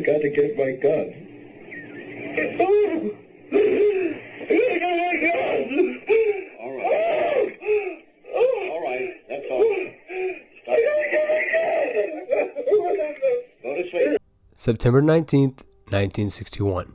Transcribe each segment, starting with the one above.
got to get my gun. All right. All right, that's all. Stop. Go to sleep. September 19th, 1961.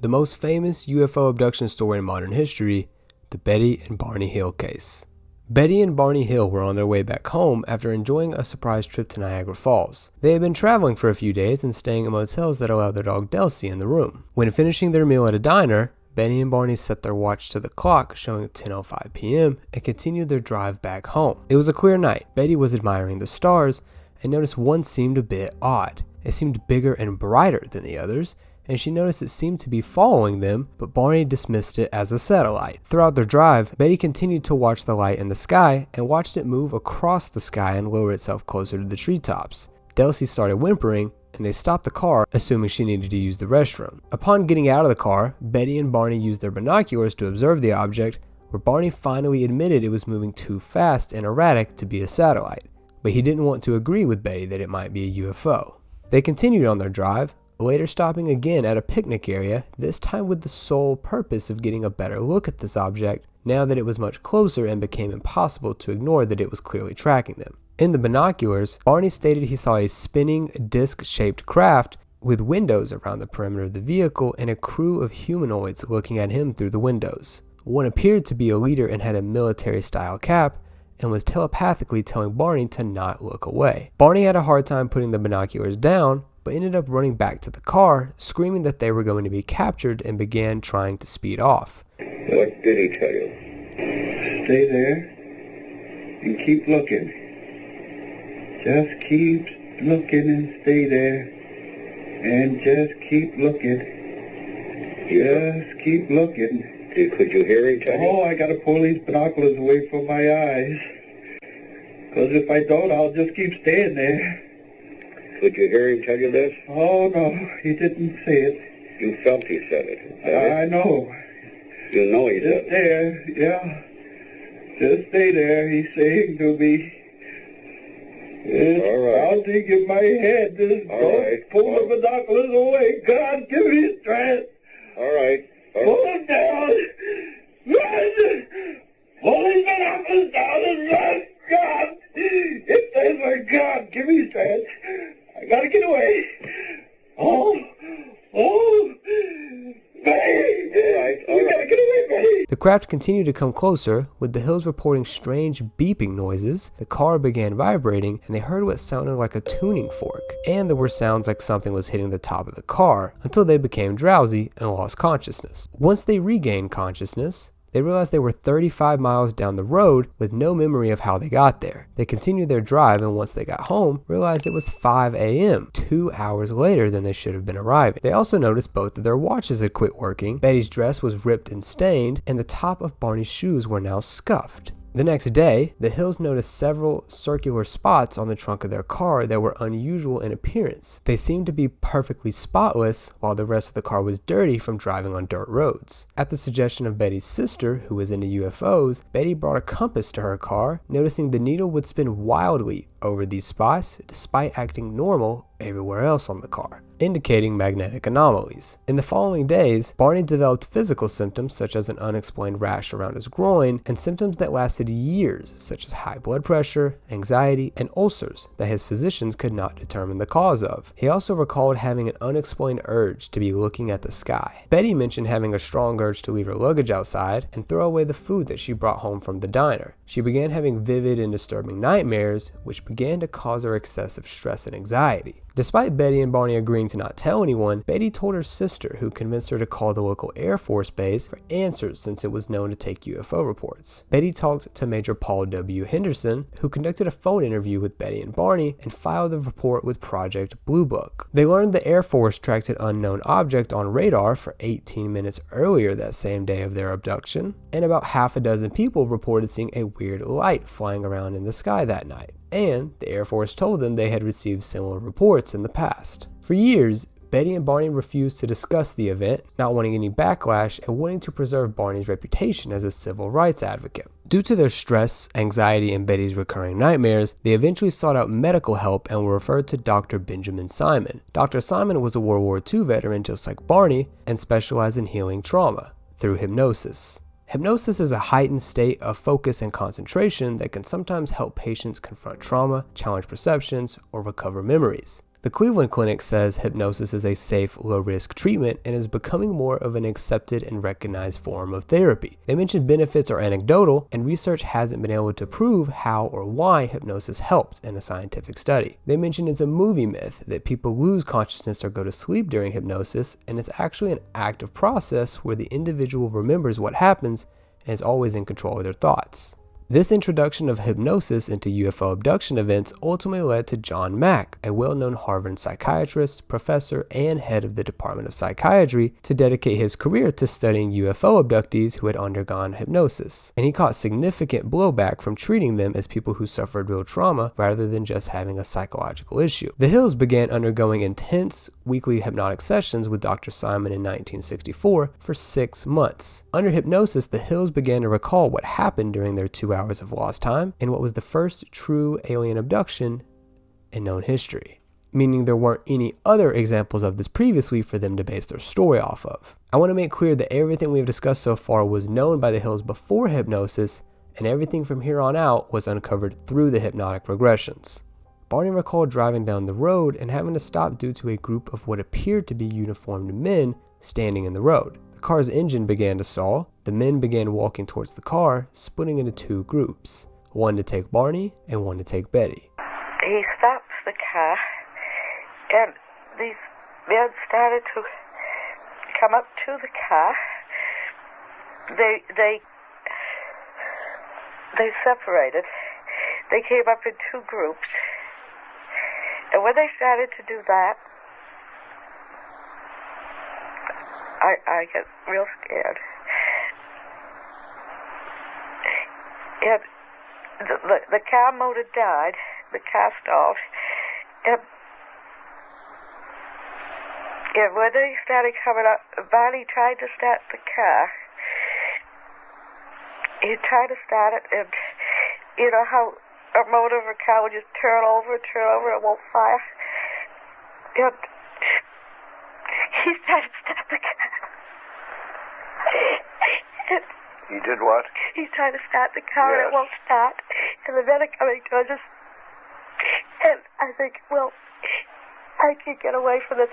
The most famous UFO abduction story in modern history, the Betty and Barney Hill case. Betty and Barney Hill were on their way back home after enjoying a surprise trip to Niagara Falls. They had been traveling for a few days and staying in motels that allowed their dog Delcy in the room. When finishing their meal at a diner, Betty and Barney set their watch to the clock showing 10:05 p.m. and continued their drive back home. It was a clear night. Betty was admiring the stars and noticed one seemed a bit odd. It seemed bigger and brighter than the others, and she noticed it seemed to be following them, but Barney dismissed it as a satellite. Throughout their drive, Betty continued to watch the light in the sky and watched it move across the sky and lower itself closer to the treetops. Delcy started whimpering, and they stopped the car, assuming she needed to use the restroom. Upon getting out of the car, Betty and Barney used their binoculars to observe the object, where Barney finally admitted it was moving too fast and erratic to be a satellite, but he didn't want to agree with Betty that it might be a UFO. They continued on their drive, later stopping again at a picnic area, this time with the sole purpose of getting a better look at this object now that it was much closer and became impossible to ignore that it was clearly tracking them. In the binoculars, Barney stated he saw a spinning disc-shaped craft with windows around the perimeter of the vehicle and a crew of humanoids looking at him through the windows. One appeared to be a leader and had a military-style cap, and was telepathically telling Barney to not look away. Barney had a hard time putting the binoculars down, but ended up running back to the car, screaming that they were going to be captured, and began trying to speed off. What did he tell you? Stay there and keep looking. Just keep looking and stay there. And just keep looking. Just keep looking. Could you hear him tell you? Oh, I got to pull these binoculars away from my eyes. Because if I don't, I'll just keep staying there. Could you hear him tell you this? Oh, no, he didn't say it. You felt he said it. I know. You know he did. Just there, yeah. Just stay there, he's saying to me. It's all right. Pounding in my head. Just don't pull the binoculars away. God, give me strength. All right. Pull them down. Run! Pull these binoculars down and run! God! It says my God, give me strength. I gotta get away. Betty! You gotta get away, Betty! The craft continued to come closer, with the Hills reporting strange beeping noises. The car began vibrating, and they heard what sounded like a tuning fork. And there were sounds like something was hitting the top of the car, until they became drowsy and lost consciousness. Once they regained consciousness, they realized they were 35 miles down the road with no memory of how they got there. They continued their drive, and once they got home, realized it was 5 a.m., 2 hours later than they should have been arriving. They also noticed both of their watches had quit working, Betty's dress was ripped and stained, and the top of Barney's shoes were now scuffed. The next day, the Hills noticed several circular spots on the trunk of their car that were unusual in appearance. They seemed to be perfectly spotless, while the rest of the car was dirty from driving on dirt roads. At the suggestion of Betty's sister, who was into UFOs, Betty brought a compass to her car, noticing the needle would spin wildly over these spots despite acting normal everywhere else on the car, indicating magnetic anomalies. In the following days, Barney developed physical symptoms such as an unexplained rash around his groin and symptoms that lasted years such as high blood pressure, anxiety, and ulcers that his physicians could not determine the cause of. He also recalled having an unexplained urge to be looking at the sky. Betty mentioned having a strong urge to leave her luggage outside and throw away the food that she brought home from the diner. She began having vivid and disturbing nightmares, which began to cause her excessive stress and anxiety. Despite Betty and Barney agreeing to not tell anyone, Betty told her sister, who convinced her to call the local Air Force base for answers since it was known to take UFO reports. Betty talked to Major Paul W. Henderson, who conducted a phone interview with Betty and Barney and filed the report with Project Blue Book. They learned the Air Force tracked an unknown object on radar for 18 minutes earlier that same day of their abduction, and about half a dozen people reported seeing a weird light flying around in the sky that night. And the Air Force told them they had received similar reports in the past. For years, Betty and Barney refused to discuss the event, not wanting any backlash and wanting to preserve Barney's reputation as a civil rights advocate. Due to their stress, anxiety, and Betty's recurring nightmares, they eventually sought out medical help and were referred to Dr. Benjamin Simon. Dr. Simon was a World War II veteran just like Barney and specialized in healing trauma through hypnosis. Hypnosis is a heightened state of focus and concentration that can sometimes help patients confront trauma, challenge perceptions, or recover memories. The Cleveland Clinic says hypnosis is a safe, low-risk treatment and is becoming more of an accepted and recognized form of therapy. They mentioned benefits are anecdotal, and research hasn't been able to prove how or why hypnosis helped in a scientific study. They mentioned it's a movie myth that people lose consciousness or go to sleep during hypnosis, and it's actually an active process where the individual remembers what happens and is always in control of their thoughts. This introduction of hypnosis into UFO abduction events ultimately led to John Mack, a well-known Harvard psychiatrist, professor, and head of the Department of Psychiatry, to dedicate his career to studying UFO abductees who had undergone hypnosis. And he caught significant blowback from treating them as people who suffered real trauma rather than just having a psychological issue. The Hills began undergoing intense weekly hypnotic sessions with Dr. Simon in 1964 for 6 months. Under hypnosis, the Hills began to recall what happened during their 2 hours of lost time and what was the first true alien abduction in known history, meaning there weren't any other examples of this previously for them to base their story off of. I want to make clear that everything we've discussed so far was known by the Hills before hypnosis, and everything from here on out was uncovered through the hypnotic regressions. Barney recalled driving down the road and having to stop due to a group of what appeared to be uniformed men standing in the road. The car's engine began to stall. The men began walking towards the car, splitting into 2 groups, one to take Barney and one to take Betty. He stops the car, and these men started to come up to the car. They separated. They came up in 2 groups, and when they started to do that, I get real scared. And the car motor died. The car stalled. And when they started coming up, Barney tried to start the car. He tried to start it, and you know how a motor of a car would just turn over, and won't fire? And he tried to start the car. You did what? He's trying to start the car, and it won't start. And the men are coming towards us. And I think, well, I can get away from this.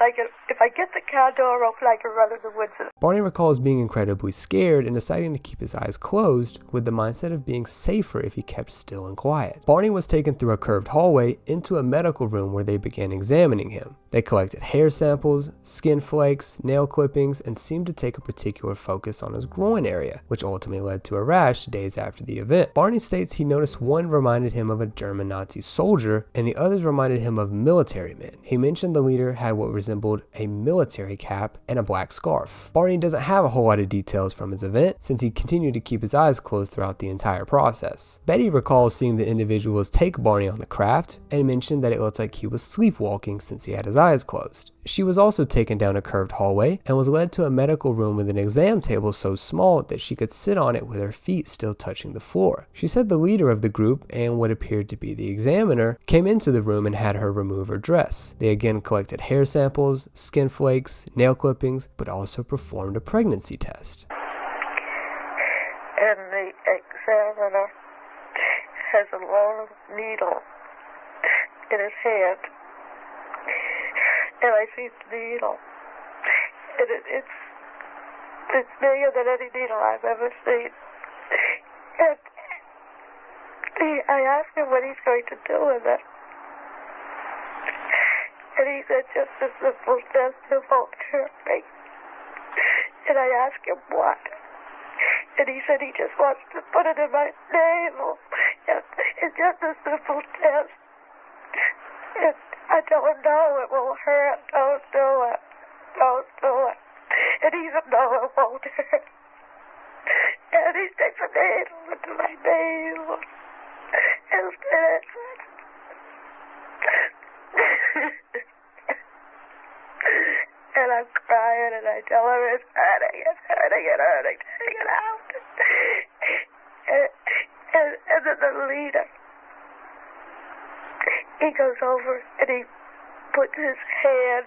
If I get the car door open, I can run in the woods. Barney recalls being incredibly scared and deciding to keep his eyes closed with the mindset of being safer if he kept still and quiet. Barney was taken through a curved hallway into a medical room where they began examining him. They collected hair samples, skin flakes, nail clippings, and seemed to take a particular focus on his groin area, which ultimately led to a rash days after the event. Barney states he noticed one reminded him of a German Nazi soldier, and the others reminded him of military men. He mentioned the leader had what resembled a military cap and a black scarf. Barney doesn't have a whole lot of details from his event, since he continued to keep his eyes closed throughout the entire process. Betty recalls seeing the individuals take Barney on the craft, and mentioned that it looked like he was sleepwalking since he had his eyes closed. She was also taken down a curved hallway and was led to a medical room with an exam table so small that she could sit on it with her feet still touching the floor. She said the leader of the group, and what appeared to be the examiner, came into the room and had her remove her dress. They again collected hair samples, skin flakes, nail clippings, but also performed a pregnancy test. And the examiner has a long needle in his hand. And I see the needle. And it's bigger than any needle I've ever seen. And I asked him what he's going to do with it. And he said, just a simple test to won't hurt me. And I asked him what. And he said he just wants to put it in my navel. And it's just a simple test. And I don't know, it will hurt. Don't do it. Don't do it. And even though it won't hurt. And he sticks a needle into my navel. And and I'm crying, and I tell him it's hurting, take it out. And then the leader, he goes over and he puts his hand,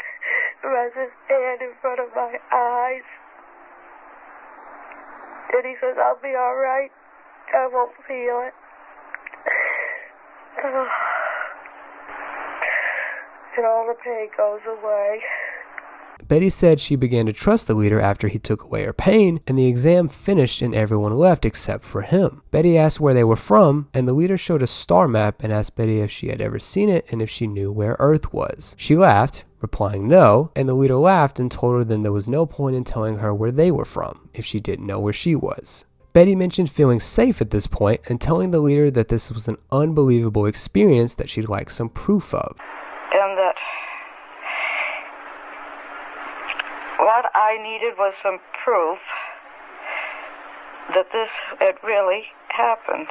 runs his hand in front of my eyes. And he says, I'll be all right. I won't feel it. And all the pain goes away. Betty said she began to trust the leader after he took away her pain, and the exam finished and everyone left except for him. Betty asked where they were from, and the leader showed a star map and asked Betty if she had ever seen it and if she knew where Earth was. She laughed, replying no, and the leader laughed and told her then there was no point in telling her where they were from if she didn't know where she was. Betty mentioned feeling safe at this point and telling the leader that this was an unbelievable experience that she'd like some proof of. And that what I needed was some proof that this had really happened.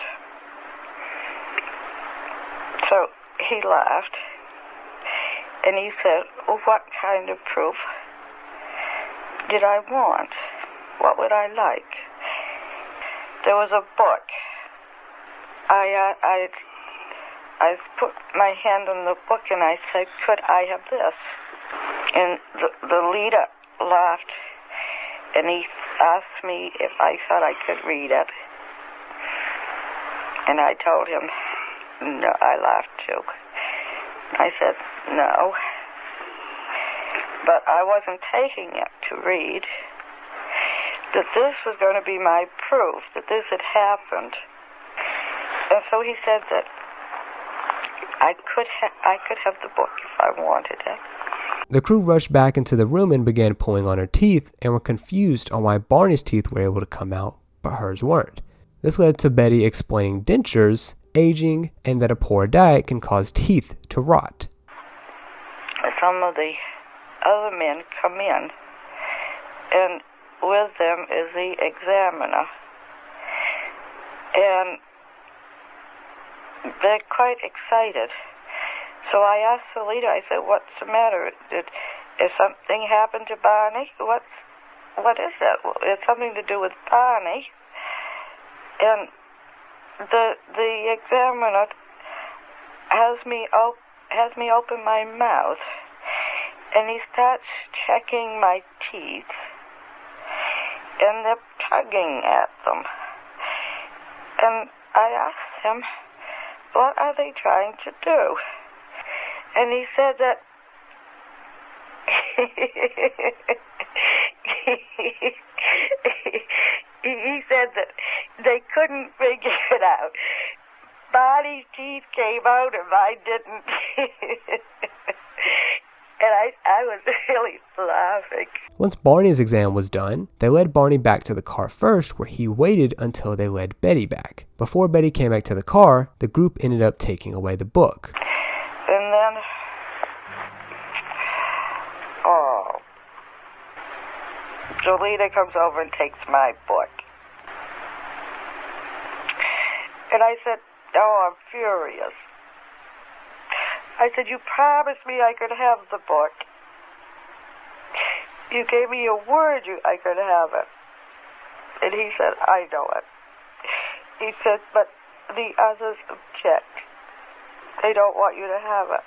So he laughed, and he said, well, what kind of proof did I want? What would I like? There was a book. I put my hand on the book and I said, could I have this? And the leader laughed, and he asked me if I thought I could read it. And I told him, no, I laughed too. I said, no. But I wasn't taking it to read. That this was going to be my proof, that this had happened. And so he said that I could have the book if I wanted it. The crew rushed back into the room and began pulling on her teeth and were confused on why Barney's teeth were able to come out, but hers weren't. This led to Betty explaining dentures, aging, and that a poor diet can cause teeth to rot. Some of the other men come in, and with them is the examiner. And they're quite excited. So I asked the leader, I said, what's the matter? Is something happened to Barney? What is that? It's something to do with Barney. And the examiner has me open my mouth, and he starts checking my teeth, and they're tugging at them. And I asked him, what are they trying to do? And he said that he said that they couldn't figure it out. Barney's teeth came out and mine didn't. And I was really laughing. Once Barney's exam was done, they led Barney back to the car first, where he waited until they led Betty back. Before Betty came back to the car, the group ended up taking away the book. And then, Jolita comes over and takes my book. And I said, I'm furious. I said, you promised me I could have the book. You gave me your word I could have it. And he said, I know it. He said, but the others object. They don't want you to have it.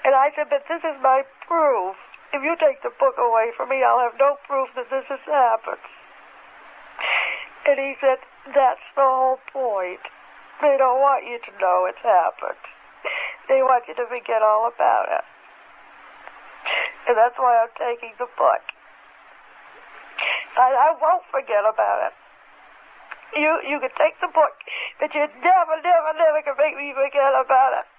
And I said, but this is my proof. If you take the book away from me, I'll have no proof that this has happened. And he said, that's the whole point. They don't want you to know it's happened. They want you to forget all about it. And that's why I'm taking the book. I won't forget about it. You can take the book, but you never can make me forget about it.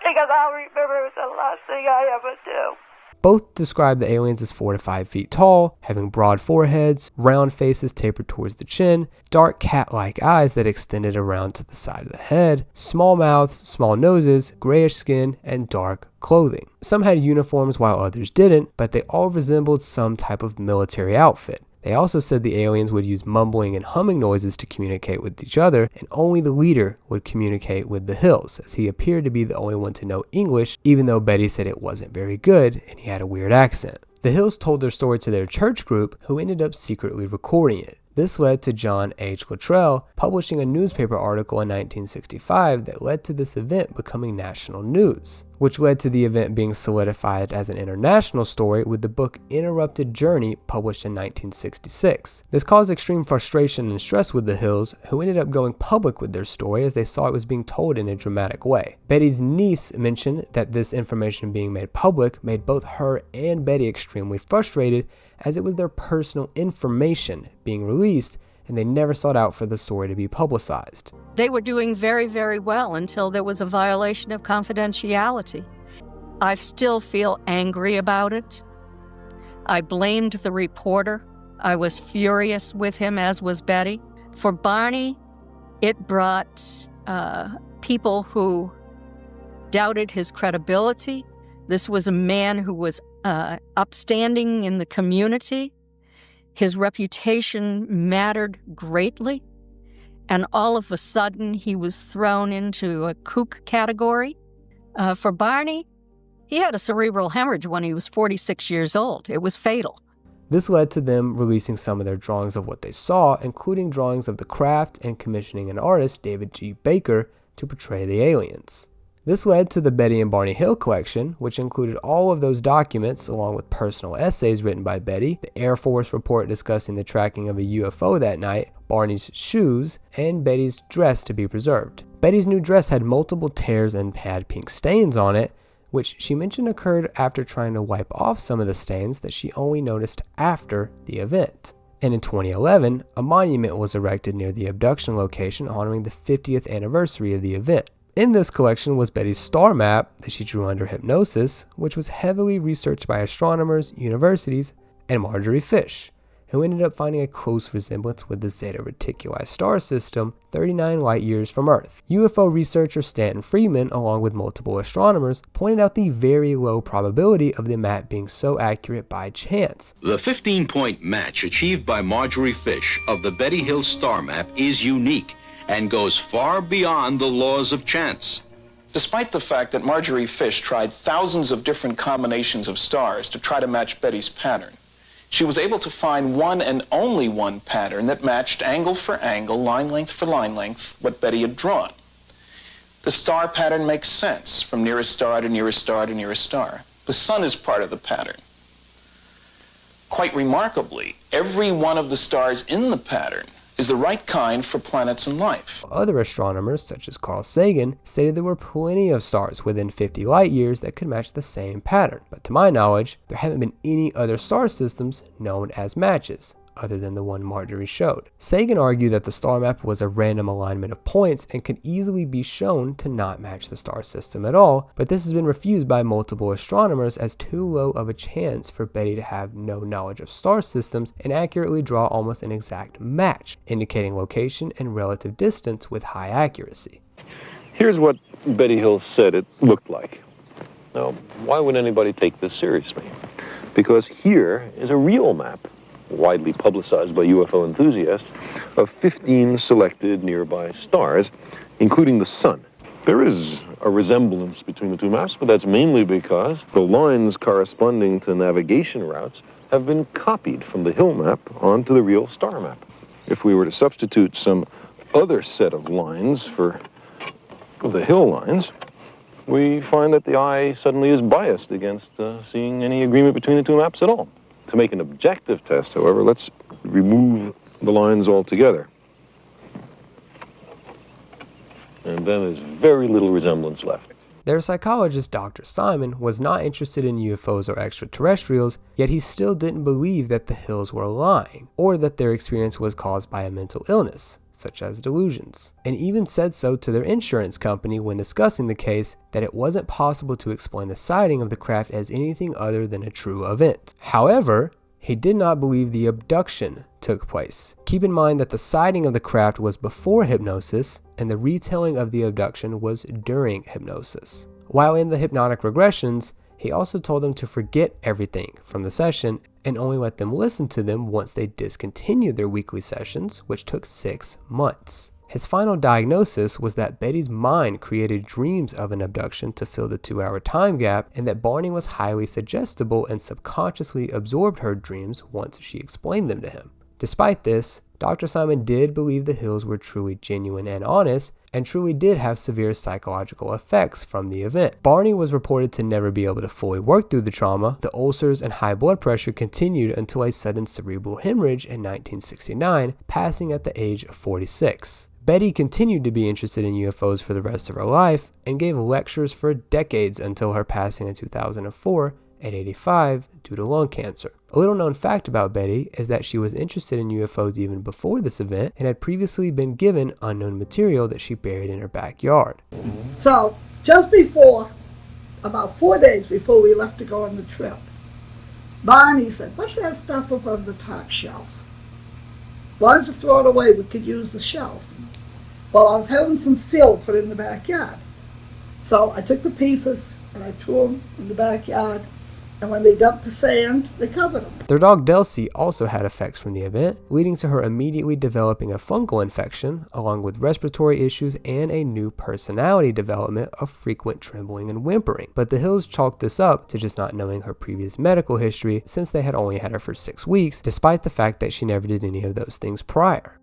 Because I'll remember it's the last thing I ever do. Both describe the aliens as 4 to 5 feet tall, having broad foreheads, round faces tapered towards the chin, dark cat-like eyes that extended around to the side of the head, small mouths, small noses, grayish skin, and dark clothing. Some had uniforms while others didn't, but they all resembled some type of military outfit. They also said the aliens would use mumbling and humming noises to communicate with each other, and only the leader would communicate with the Hills, as he appeared to be the only one to know English, even though Betty said it wasn't very good and he had a weird accent. The Hills told their story to their church group, who ended up secretly recording it. This led to John H. Luttrell publishing a newspaper article in 1965 that led to this event becoming national news, which led to the event being solidified as an international story with the book Interrupted Journey published in 1966. This caused extreme frustration and stress with the Hills, who ended up going public with their story as they saw it was being told in a dramatic way. Betty's niece mentioned that this information being made public made both her and Betty extremely frustrated, as it was their personal information being released and they never sought out for the story to be publicized. They were doing very, very well until there was a violation of confidentiality. I still feel angry about it. I blamed the reporter. I was furious with him, as was Betty. For Barney, it brought people who doubted his credibility. This was a man who was upstanding in the community. His reputation mattered greatly, and all of a sudden he was thrown into a kook category. For Barney, he had a cerebral hemorrhage when he was 46 years old. It was fatal. This led to them releasing some of their drawings of what they saw, including drawings of the craft and commissioning an artist, David G. Baker, to portray the aliens. This led to the Betty and Barney Hill collection, which included all of those documents along with personal essays written by Betty, the Air Force report discussing the tracking of a UFO that night, Barney's shoes, and Betty's dress to be preserved. Betty's new dress had multiple tears and had pink stains on it, which she mentioned occurred after trying to wipe off some of the stains that she only noticed after the event. And in 2011, a monument was erected near the abduction location honoring the 50th anniversary of the event. In this collection was Betty's star map that she drew under hypnosis, which was heavily researched by astronomers, universities, and Marjorie Fish, who ended up finding a close resemblance with the Zeta Reticuli star system 39 light years from Earth. UFO researcher Stanton Friedman, along with multiple astronomers, pointed out the very low probability of the map being so accurate by chance. The 15-point match achieved by Marjorie Fish of the Betty Hill star map is unique and goes far beyond the laws of chance. Despite the fact that Marjorie Fish tried thousands of different combinations of stars to try to match Betty's pattern, she was able to find one and only one pattern that matched angle for angle, line length for line length, what Betty had drawn. The star pattern makes sense from nearest star to nearest star to nearest star. The sun is part of the pattern. Quite remarkably, every one of the stars in the pattern is the right kind for planets and life. Other astronomers, such as Carl Sagan, stated there were plenty of stars within 50 light years that could match the same pattern. But to my knowledge, there haven't been any other star systems known as matches, other than the one Marjorie showed. Sagan argued that the star map was a random alignment of points and could easily be shown to not match the star system at all, but this has been refused by multiple astronomers as too low of a chance for Betty to have no knowledge of star systems and accurately draw almost an exact match, indicating location and relative distance with high accuracy. Here's what Betty Hill said it looked like. Now, why would anybody take this seriously? Because here is a real map, widely publicized by UFO enthusiasts, of 15 selected nearby stars, including the sun. There is a resemblance between the two maps, but that's mainly because the lines corresponding to navigation routes have been copied from the Hill map onto the real star map. If we were to substitute some other set of lines for the Hill lines, we find that the eye suddenly is biased against seeing any agreement between the two maps at all. To make an objective test, however, let's remove the lines altogether. And then there's very little resemblance left. Their psychologist, Dr. Simon, was not interested in UFOs or extraterrestrials, yet he still didn't believe that the Hills were lying, or that their experience was caused by a mental illness, such as delusions, and even said so to their insurance company when discussing the case, that it wasn't possible to explain the sighting of the craft as anything other than a true event. However, he did not believe the abduction took place. Keep in mind that the sighting of the craft was before hypnosis, and the retelling of the abduction was during hypnosis. While in the hypnotic regressions, he also told them to forget everything from the session and only let them listen to them once they discontinued their weekly sessions, which took 6 months. His final diagnosis was that Betty's mind created dreams of an abduction to fill the 2-hour time gap, and that Barney was highly suggestible and subconsciously absorbed her dreams once she explained them to him. Despite this, Dr. Simon did believe the Hills were truly genuine and honest, and truly did have severe psychological effects from the event. Barney was reported to never be able to fully work through the trauma. The ulcers and high blood pressure continued until a sudden cerebral hemorrhage in 1969, passing at the age of 46. Betty continued to be interested in UFOs for the rest of her life and gave lectures for decades until her passing in 2004 at 85 due to lung cancer. A little known fact about Betty is that she was interested in UFOs even before this event and had previously been given unknown material that she buried in her backyard. So, just before, about 4 days before we left to go on the trip, Barney said, "What's that stuff up on the top shelf? Why don't you throw it away? We could use the shelf." Well, I was having some fill put in the backyard. So I took the pieces and I threw them in the backyard. And when they dumped the sand, they covered them. Their dog Delcy also had effects from the event, leading to her immediately developing a fungal infection, along with respiratory issues and a new personality development of frequent trembling and whimpering. But the Hills chalked this up to just not knowing her previous medical history, since they had only had her for 6 weeks, despite the fact that she never did any of those things prior.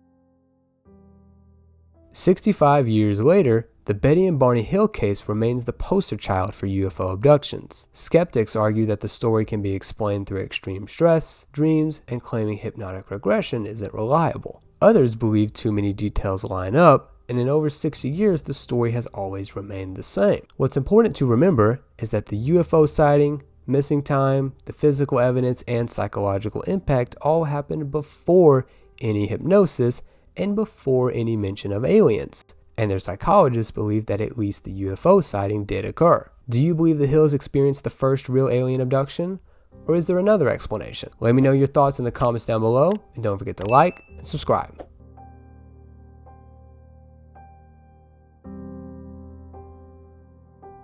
65 years later, the Betty and Barney Hill case remains the poster child for UFO abductions. Skeptics argue that the story can be explained through extreme stress, dreams, and claiming hypnotic regression isn't reliable. Others believe too many details line up, and in over 60 years, the story has always remained the same. What's important to remember is that the UFO sighting, missing time, the physical evidence, and psychological impact all happened before any hypnosis and before any mention of aliens. And their psychologists believe that at least the UFO sighting did occur. Do you believe the Hills experienced the first real alien abduction? Or is there another explanation? Let me know your thoughts in the comments down below, and don't forget to like and subscribe.